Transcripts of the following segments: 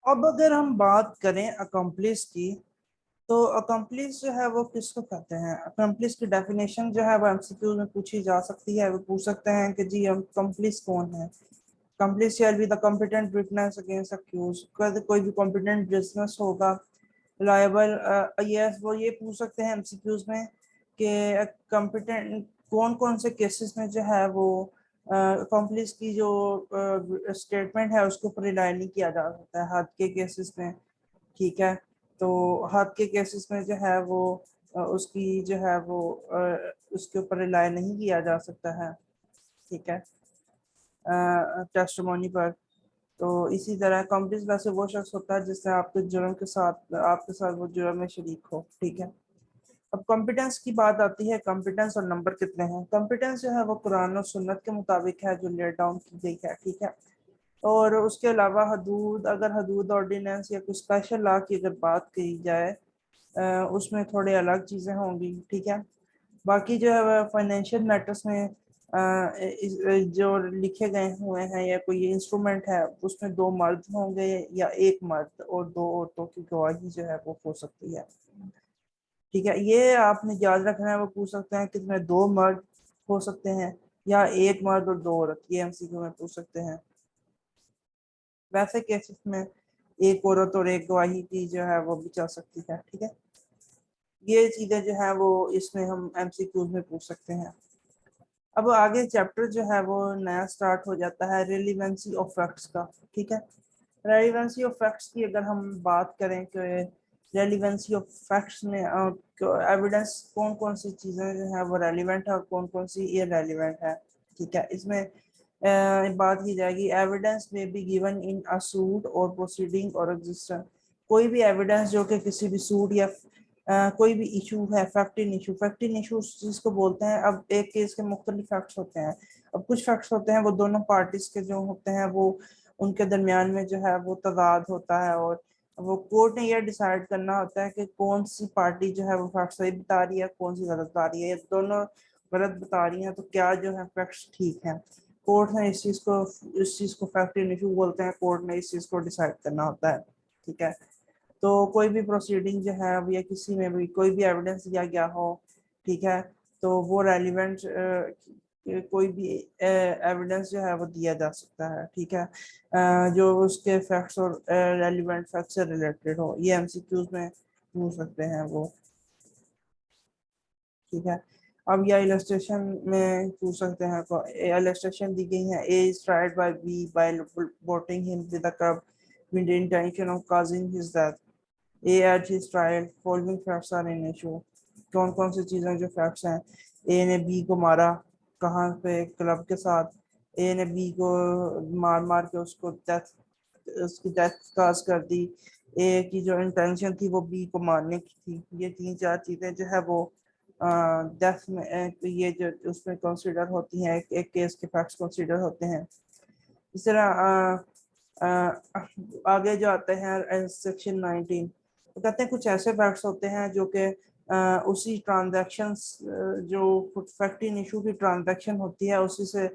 अब अगर हम बात करें अकम्पलिस की, तो अकम्पलिस जो है वो किसको कहते हैं? अकम्पलिस की डेफिनेशन जो है वो एमसीक्यू में पूछी जा सकती है। वो पूछ सकते हैं कि जी अकम्पलिस कौन है। Accomplice shall be the competent witness against accused। कोई भी competent witness होगा लायबल। यस, वो ये पूछ सकते हैं एमसीक्यूज में कि competent कौन कौन से केसेस में जो है वो accomplice की जो स्टेटमेंट है उसके ऊपर रिलाई नहीं किया जा सकता है, हद के केसेस में। ठीक है, तो हद के केसेस में जो है वो उसकी जो है वो उसके ऊपर रिलाई नहीं किया जा सकता है। ठीक है, टेस्टिमोनी पर। तो इसी तरह कॉम्प्लिस वैसे वो शख्स होता है जिससे आपके साथ वो जुर्म में शरीक हो। ठीक है, अब कॉम्पिटेंस की बात आती है। कॉम्पिटेंस और नंबर कितने हैं? कॉम्पिटेंस जो है वो कुरान और सुन्नत के मुताबिक है जो लेट डाउन की गई है। ठीक है, और उसके अलावा हदूद, अगर हदूद ऑर्डिनेंस या कुछ स्पेशल लॉ की अगर बात की जाए उसमें थोड़े अलग चीज़ें होंगी। ठीक है, बाकी जो है फाइनेंशियल मैटर्स में जो लिखे गए हुए हैं या कोई इंस्ट्रूमेंट है उसमें दो मर्द होंगे या एक मर्द और दो औरतों की गवाही जो है वो हो सकती है। ठीक है, ये आपने याद रखना है। वो पूछ सकते हैं कि इसमें दो मर्द हो सकते हैं या एक मर्द और दो औरत, ये एमसीक्यू में पूछ सकते हैं। वैसे केसेस में एक औरत और एक गवाही की जो है वो भी चल सकती है। ठीक है, ये चीजें जो है वो इसमें हम एमसीक्यूज में पूछ सकते हैं। अब आगे चैप्टर जो है वो नया स्टार्ट हो जाता है रेलिवेंसी ऑफ फैक्ट्स का। ठीक है, रेलिवेंसी ऑफ फैक्ट्स की अगर हम बात करें कि रेलिवेंसी ऑफ फैक्ट्स में एविडेंस कौन कौन सी चीज़ें जो है वो रेलिवेंट है और कौन कौन सी इररेलेवेंट है। ठीक है, इसमें बात की जाएगी एविडेंस में be given in a suit और प्रोसीडिंग और एग्जिस्टेंस। कोई भी एविडेंस जो कि किसी भी सूट या कोई भी इशू है, fact in issue. Fact in issue जिसको बोलते हैं, अब एक केस के मुख्तलिफ फैक्ट्स होते हैं। अब कुछ फैक्ट्स होते हैं वो दोनों पार्टीज के जो होते हैं वो उनके दरमियान में जो है वो तजाद होता है, और वो कोर्ट ने यह डिसाइड करना होता है कि कौन सी पार्टी जो है वो फैक्ट सही बता रही है, कौन सी गलत बता रही है। ये दोनों गलत बता रही हैं तो क्या जो है फैक्ट्स ठीक है। कोर्ट ने इस चीज़ को फैक्ट इन इशू बोलते हैं। कोर्ट ने इस चीज़ को डिसाइड करना होता है। ठीक है, तो कोई भी प्रोसीडिंग जो है अब या किसी में भी कोई भी एविडेंस दिया गया हो, ठीक है, तो वो रेलिवेंट कोई भी एविडेंस जो है वो दिया जा सकता है। ठीक है, जो उसके फैक्ट्स और रेलिवेंट फैक्ट से रिलेटेड हो, ये एमसीक्यूज में पूछ सकते हैं वो। ठीक है, अब यह इलस्ट्रेशन में पूछ सकते हैं। तो इलस्ट्रेशन दी गई है, A is tried by B by beating him with a cup with the intention of causing his death। A at his trial following facts are in issue. कौन कौन सी चीज़ें जो फैक्ट्स हैं? ए ने बी को मारा, कहाँ पे? क्लब के साथ। ए ने बी को मार मार के उसकी डेथ काज कर दी। ए की जो इंटेंशन थी वो बी को मारने की थी। ये तीन चार चीज़ें जो है वो डेथ में ये जो उसमें कंसिडर होती हैं, एक केस के फैक्ट्स कंसिडर होते हैं। इस तरह आगे जो आते हैं सेक्शन 19, तो कहते हैं कुछ ऐसे फैक्ट्स होते हैं जो कि उसी ट्रांजैक्शंस जो फैक्ट इन इशू की ट्रांजैक्शन होती है उसी से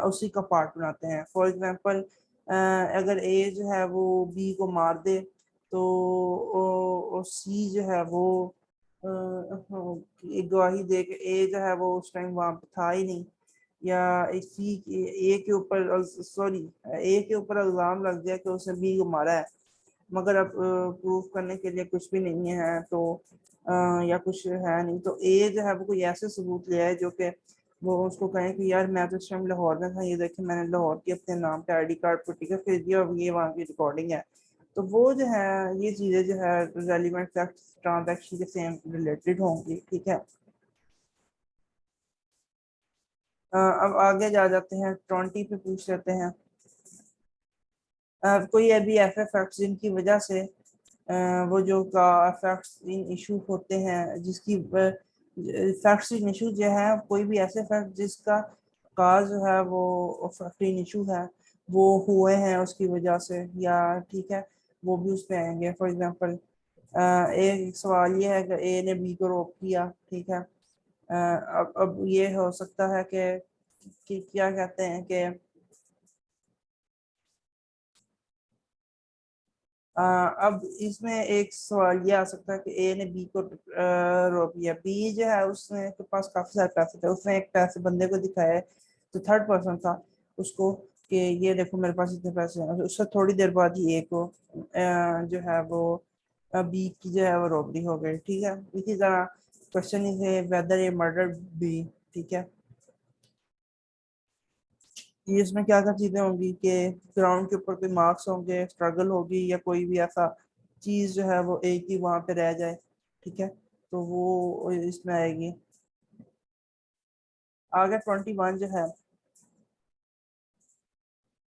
उसी का पार्ट बनाते हैं। फॉर एग्जांपल, अगर ए जो है वो बी को मार दे तो सी जो है वो एक गवाही दे के ए जो है वो उस टाइम वहां पे था ही नहीं, या इसी ए के ऊपर सॉरी ए के ऊपर इल्जाम लग गया कि उसने बी को मारा है, मगर अब प्रूफ करने के लिए कुछ भी नहीं है तो या कुछ है नहीं, तो ए जो है वो कोई ऐसे सबूत ले आए जो कि वो उसको कहें कि यार मैं तो इस टाइम लाहौर में था, ये देखे मैंने लाहौर की अपने नाम पे आईडी कार्ड पर टिकट खरीद दिया और ये वहाँ की रिकॉर्डिंग है। तो वो जो है ये चीज़ें जो है रेलिवेंट फैक्ट ट्रांजैक्शन के सेम रिलेटेड होंगी। ठीक है, अब आगे जा जाते हैं 20 पे पूछ लेते हैं। कोई अभी ऐसे फैक्ट्स जिनकी वजह से वो जो का फैक्ट्स इन इशू होते हैं, जिसकी फैक्ट्स इन इशू जो है कोई भी ऐसे फैक्ट जिसका काज जो है वो फैक्ट इन इशू है वो हुए हैं उसकी वजह से, या ठीक है वो भी उसमें आएंगे। फॉर एग्जांपल, एक सवाल ये है कि ए ने बी को रोक किया। ठीक है, अब ये हो सकता है कि क्या कहते हैं कि अब इसमें एक सवाल ये आ सकता है कि ए ने बी को रोक लिया, बी जो है उसने के पास काफी सारे पैसे थे, उसने एक पैसे बंदे को दिखाया जो थर्ड पर्सन था उसको कि ये देखो मेरे पास इतने पैसे हैं, उससे थोड़ी देर बाद ही ए को जो है वो बी की जो है वो रॉबरी हो गई, ठीक है। इसी तरह question is whether A murder B, ठीक है। ये इसमें क्या क्या चीजें होंगी कि ग्राउंड के ऊपर कोई मार्क्स होंगे, स्ट्रगल होगी, या कोई भी ऐसा चीज जो है वो एक ही वहां पे रह जाए, ठीक है, तो वो इसमें आएगी। आगे 21 जो है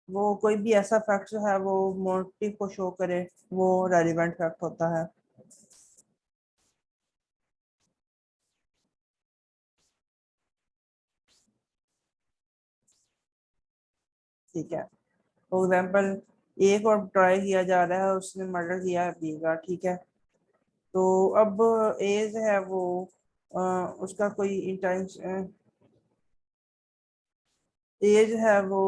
वो कोई भी ऐसा फैक्ट जो है वो मोटिव को शो करे, वो रेलिवेंट फैक्ट होता है। ठीक है, फॉर एग्जाम्पल एक और ट्राई किया जा रहा है, उसने मर्डर किया है बी का, ठीक है। तो अब ए जो है वो अ, उसका कोई इंटेंशन, ये जो है वो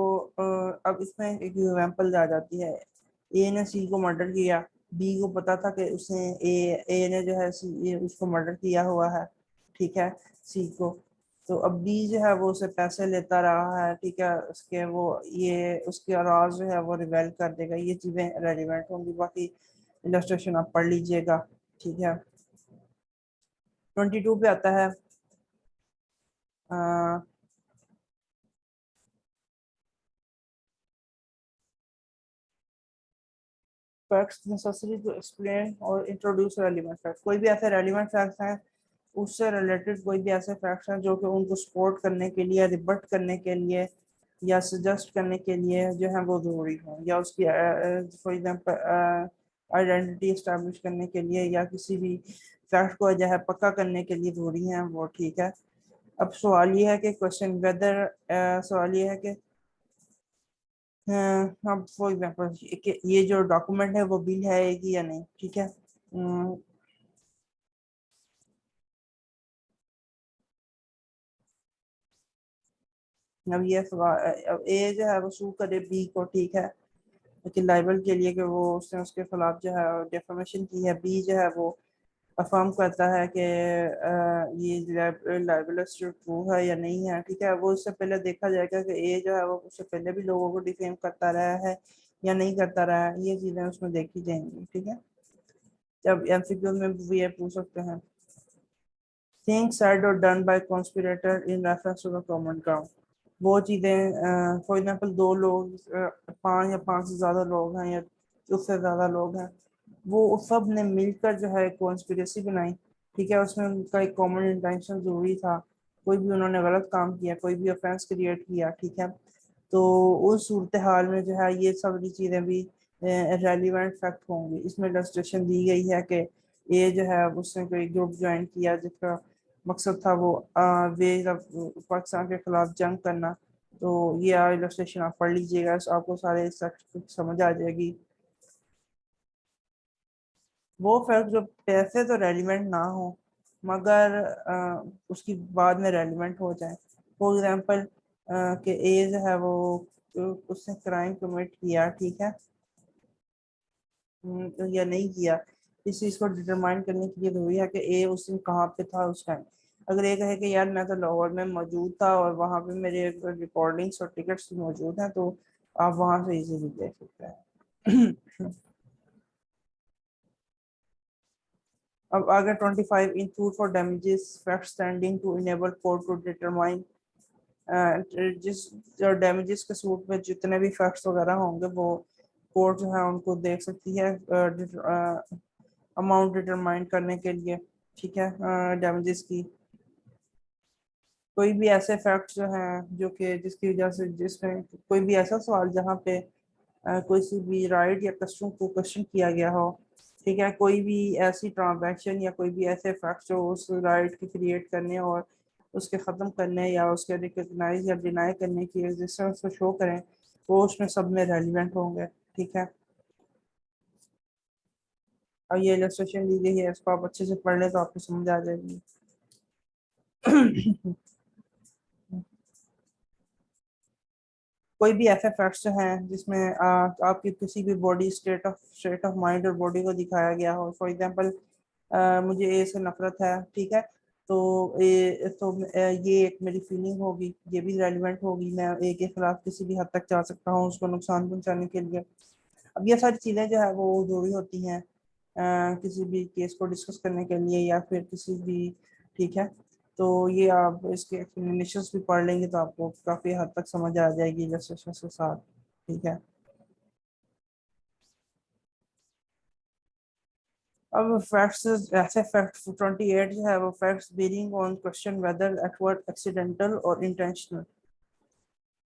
अब इसमें एक एग्जांपल आ जाती है, ए ने सी को मर्डर किया, बी को पता था कि उसने ए ने जो है उसको मर्डर किया हुआ है, ठीक है, सी को। तो अब बी जो है वो उसे पैसे लेता रहा है, ठीक है, उसके वो ये उसके राज जो है वो रिवेल कर देगा, ये चीजें रेलिवेंट होंगी। बाकी इलस्ट्रेशन आप पढ़ लीजिएगा, ठीक है। 22 पे आता है फैक्ट्स नेसेसरी टू एक्सप्लेन और इंट्रोड्यूस रेलिवेंट फैक्ट, कोई भी ऐसे रेलिवेंट फैक्ट्स हैं, उससे रिलेटेड कोई भी ऐसे फैक्ट्स हैं जो कि उनको सपोर्ट करने के लिए, रिबट करने के लिए, या सजेस्ट करने के लिए जो है वो ज़रूरी हो, या उसकी फॉर एग्जांपल आइडेंटिटी इस्टेब्लिश करने के लिए, या किसी भी फैक्ट को जो है पक्का करने के लिए ज़रूरी है वो, ठीक है। अब सवाल ये है कि क्वेश्चन वेदर, सवाल ये है कि अब फॉर एग्जांपल ये जो डॉक्यूमेंट है वो बिल है कि या नहीं, ठीक है। अब ये अब ए जो है वो सू करे बी को, ठीक है, लेकिन लाइबल के लिए कि वो उसने उसके खिलाफ जो है डेफामेशन की है। बी जो है वो अफर्म करता है कि ये लाइबलस ट्रू है या नहीं है, ठीक है। वो उससे पहले देखा जाएगा कि ए जो है वो उससे पहले भी लोगों को डिफेम करता रहा है या नहीं करता रहा है, ये चीजें उसमें देखी जाएंगी, ठीक है। जब एमसीक्यू में भी ये पूछ सकते हैं, things said or done by conspirator in reference to the common ground, वो चीज़ें फॉर एग्जांपल दो लोग, पांच या पांच से ज़्यादा लोग हैं, या उससे ज़्यादा लोग हैं, वो सब ने मिलकर जो है कॉन्स्पिरेसी बनाई, ठीक है। उसमें उनका एक कॉमन इंटेंशन जरूरी था, कोई भी उन्होंने गलत काम किया, कोई भी ऑफेंस क्रिएट किया, ठीक है। तो उस सूरत हाल में जो है ये सारी चीज़ें भी रेलिवेंट फैक्ट होंगी। इसमें इलस्ट्रेशन दी गई है कि ये जो है उसने कोई ग्रुप ज्वाइन किया जिसका मकसद था वो पाकिस्तान के खिलाफ जंग करना। तो ये इलस्ट्रेशन आप पढ़ लीजिएगा, आपको सारे फैक्ट समझ आ जाएगी। वो फैक्ट जो पैसे तो रेलिवेंट ना हो मगर उसकी बाद में रेलिवेंट हो जाए, फॉर एग्जांपल कि ए जो है वो उसने क्राइम कमिट किया, ठीक है, या नहीं किया, इस चीज़ को डिटरमाइन करने के लिए जरूरी है कि ए उस दिन कहाँ पे था उस टाइम। अगर ये कहे कि यार मैं तो लाहौर में मौजूद था और वहाँ पे मेरे रिकॉर्डिंग्स और टिकट्स मौजूद हैं, तो आप वहाँ से इजीली देख सकते हैं। अब आगे 25 in food for damages fact standing to enable court to determine, जिस जो डैमेजेस के सूट में जितने भी फैक्ट्स वगैरह होंगे वो कोर्ट जो है उनको देख सकती है अमाउंट डिटरमाइन करने के लिए, ठीक है, डैमेजेस की। कोई भी ऐसे फैक्ट्स जो हैं जो कि जिसकी वजह से जिसमें कोई भी ऐसा सवाल जहाँ पे कोई सी भी राइट या कस्टम को क्वेश्चन किया गया हो, ठीक है, कोई भी ऐसी ट्रांजैक्शन या कोई भी ऐसे फैक्ट्स जो उस राइट की क्रिएट करने और उसके ख़त्म करने या उसके रिकग्नाइज या डिनाई करने की एग्जिस्टेंस को शो करें, वो उसमें सब में रेलिवेंट होंगे, ठीक है। और ये इलस्ट्रेशन दी गई है, इसको आप अच्छे से पढ़ लें तो आपको समझ आ जाएगी। कोई भी ऐसे फैक्ट्स हैं जिसमें आपकी किसी भी बॉडी स्टेट ऑफ माइंड और बॉडी को दिखाया गया हो। फॉर एग्जांपल मुझे ए से नफरत है, ठीक है, ये एक मेरी फीलिंग होगी, ये भी रेलिवेंट होगी। मैं ए के खिलाफ किसी भी हद तक जा सकता हूँ उसको नुकसान पहुंचाने के लिए। अब ये सारी चीज़ें जो है वो जरूरी होती हैं किसी भी केस को डिस्कस करने के लिए या फिर किसी भी, ठीक है। तो ये आप इसके एक्सप्लेनेशंस भी पढ़ लेंगे तो आपको काफ़ी हद तक समझ आ जाएगी इलस्ट्रेशन के साथ, ठीक है। अब फैक्ट्स, ऐसे फैक्ट्स 28 जो है वो facts bearing on question whether at word accidental और इंटेंशनल।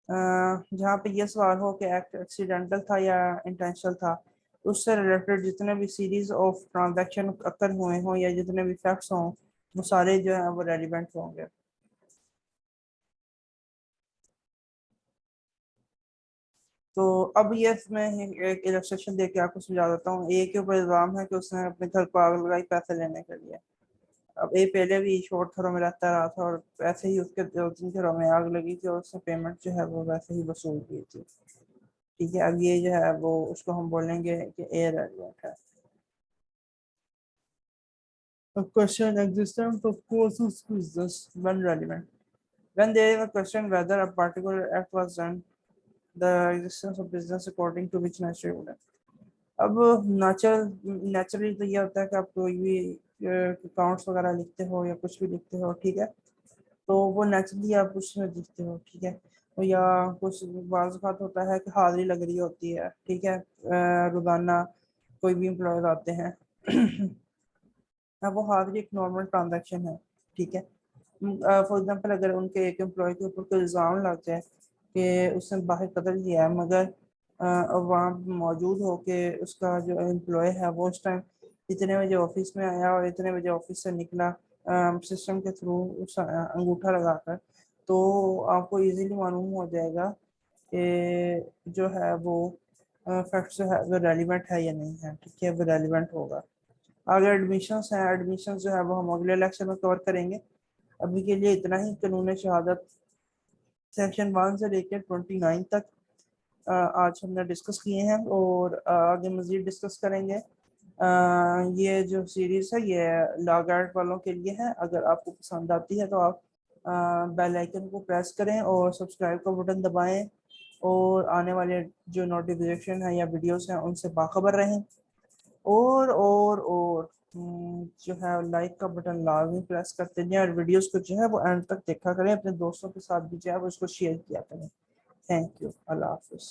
जहाँ पे ये सवाल हो कि एक्ट एक्सीडेंटल था या इंटेंशनल था, उससे रिलेटेड जितने भी सीरीज ऑफ ट्रांजैक्शन अक्कर हुए हों या जितने भी फैक्ट्स हों वो सारे जो हैं वो रेलिवेंट होंगे। तो अब ये मैं एक इलस्ट्रेशन दे के आपको समझा देता हूँ। ए के ऊपर इल्जाम है कि उसने अपने घर को आग लगाई पैसे लेने के लिए। अब ए पहले भी शॉर्ट घरों में रहता रहा था और वैसे ही उसके 2-3 घरों में आग लगी थी और उसने पेमेंट जो है वो वैसे ही वसूल की थी, ठीक है। अब ये जो है वो उसको हम बोलेंगे कि ए रेलिवेंट है। A question existence of causes business when relevant. When there is a question whether a particular act was done, the existence of business according to which natural order. अब नेचुरली तो ये होता है कि आप कोई भी अकाउंट्स वगैरह लिखते हो या कुछ भी लिखते हो, ठीक है, तो वो नेचुरली आप उसमें लिखते हो, ठीक है। तो या कुछ बाज़ बात होता है कि हाजिरी लग रही होती है, ठीक है, रोज़ाना कोई भी एम्प्लॉयज आते हैं अब वो हाजिरी एक नॉर्मल ट्रांजैक्शन है, ठीक है। फॉर एग्जांपल अगर उनके एक एम्प्लॉय के ऊपर कोई इल्ज़ाम लग जाए कि उसने बाहर कत्ल किया है मगर वहाँ मौजूद हो के उसका जो एम्प्लॉय है वो उस टाइम इतने बजे ऑफिस में आया और इतने बजे ऑफिस से निकला सिस्टम के थ्रू उस अंगूठा लगाकर, तो आपको इजीली मालूम हो जाएगा कि जो है वो फैक्ट जो है वो रेलिवेंट है या नहीं है, ठीक है, वो रेलिवेंट होगा। अगर एडमिशन्स हैं, एडमिशन जो है वो हम अगले लेक्चर में कवर करेंगे। अभी के लिए इतना ही। कानून शहादत सेक्शन 1 से लेकर 29 तक आज हमने डिस्कस किए हैं और आगे मज़ीद डिस्कस करेंगे। ये जो सीरीज़ है ये लॉ गार्ड वालों के लिए है। अगर आपको पसंद आती है तो आप बेल आइकन को प्रेस करें और सब्सक्राइब का बटन दबाएं और आने वाले जो नोटिफिकेशन है या वीडियोस हैं उनसे बाखबर रहें। और जो है लाइक का बटन लाजमी प्रेस करते जाएं और वीडियोस को जो है वो एंड तक देखा करें, अपने दोस्तों के साथ भी जो है वो इसको शेयर किया करें। थैंक यू, अल्लाह हाफिज़।